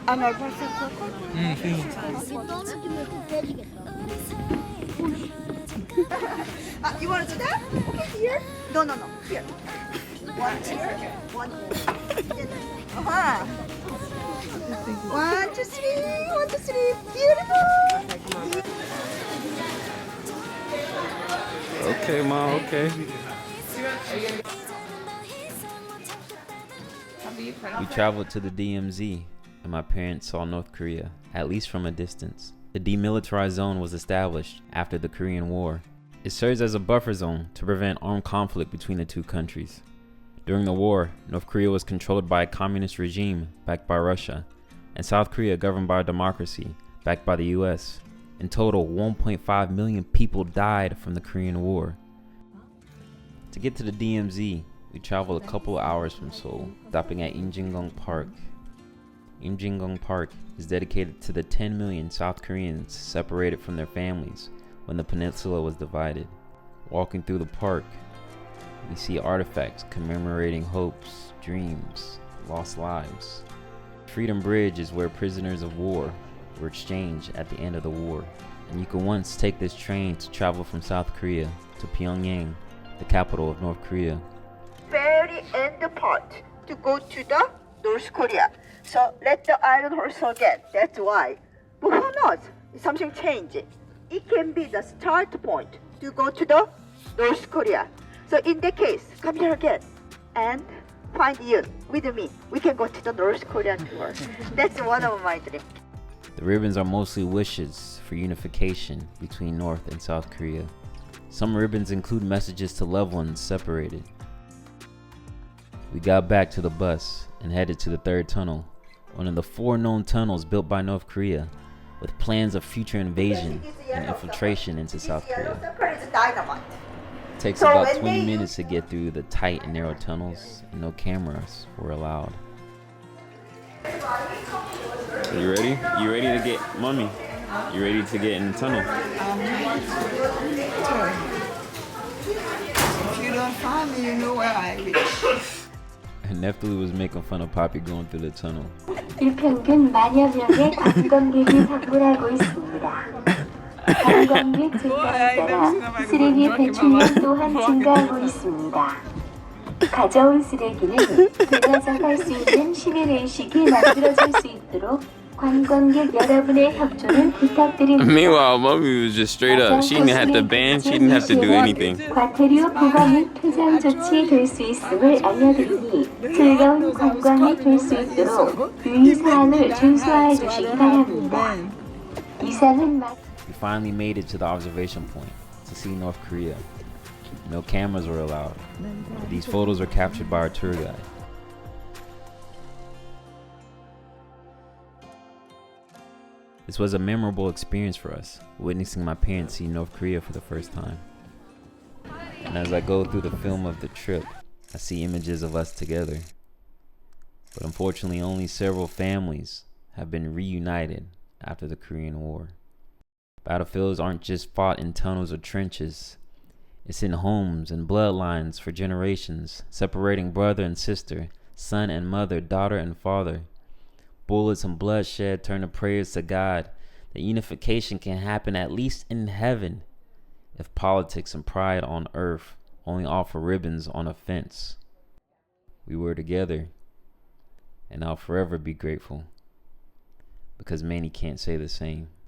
안알 벌써 You want to do that? Okay, here. No, here. One here, one here. Uh-huh. 1, 2, 3. 1, 2, 3. Beautiful. Okay, Mom, okay. We traveled to the DMZ, and my parents saw North Korea, at least from a distance. The demilitarized zone was established after the Korean War. It serves as a buffer zone to prevent armed conflict between the two countries. During the war, North Korea was controlled by a communist regime backed by Russia, and South Korea governed by a democracy backed by the US. In total, 1.5 million people died from the Korean War. To get to the DMZ, we traveled a couple hours from Seoul, stopping at Imjingung Park. Imjingung Park is dedicated to the 10 million South Koreans separated from their families when the peninsula was divided. Walking through the park, we see artifacts commemorating hopes, dreams, lost lives. Freedom Bridge is where prisoners of war were exchanged at the end of the war, and you could once take this train to travel from South Korea to Pyongyang, the capital of North Korea. Very end part to go to the North Korea. So let the iron horse again. That's why. But who knows? Something changed. It can be the start point to go to the North Korea. So in that case, come here again and find you with me. We can go to the North Korean tour. That's one of my dreams. The ribbons are mostly wishes for unification between North and South Korea. Some ribbons include messages to loved ones separated. We got back to the bus and headed to the third tunnel, one of the 4 known tunnels built by North Korea, with plans of future invasion and infiltration into South Korea. It takes about 20 minutes to get through the tight and narrow tunnels, and no cameras were allowed. You ready? You ready to get, Mommy? You ready to get in the tunnel? If you don't find me, you know where I live. And Neftali was making fun of Poppy going through the tunnel. 일평균 만여 명의 관광객이 방문하고 있습니다. 관광객 증가에 따라 쓰레기 배출량 또한 증가하고 있습니다. 가져온 쓰레기는 되찾아갈 수 있는 시뮬레이션이 만들어질 수 있도록 관광객 여러분의 협조를 부탁드립니다. Meanwhile, Mommy was just straight up. She didn't have to ban. She didn't have to do anything. 과태료 부과 및 퇴장 조치 될 수 있음을 알려드리니 즐거운 관광이 될 수 있도록 유의사항을 준수해 주시기 바랍니다. 이상은 We finally made it to the observation point to see North Korea. No cameras were allowed. These photos were captured by our tour guide. This was a memorable experience for us, witnessing my parents see North Korea for the first time. And as I go through the film of the trip, I see images of us together. But unfortunately, only several families have been reunited after the Korean War. Battlefields aren't just fought in tunnels or trenches. It's in homes and bloodlines for generations, separating brother and sister, son and mother, daughter and father. Bullets and bloodshed turn to prayers to God that unification can happen at least in heaven if politics and pride on earth only offer ribbons on a fence. We were together, and I'll forever be grateful because many can't say the same.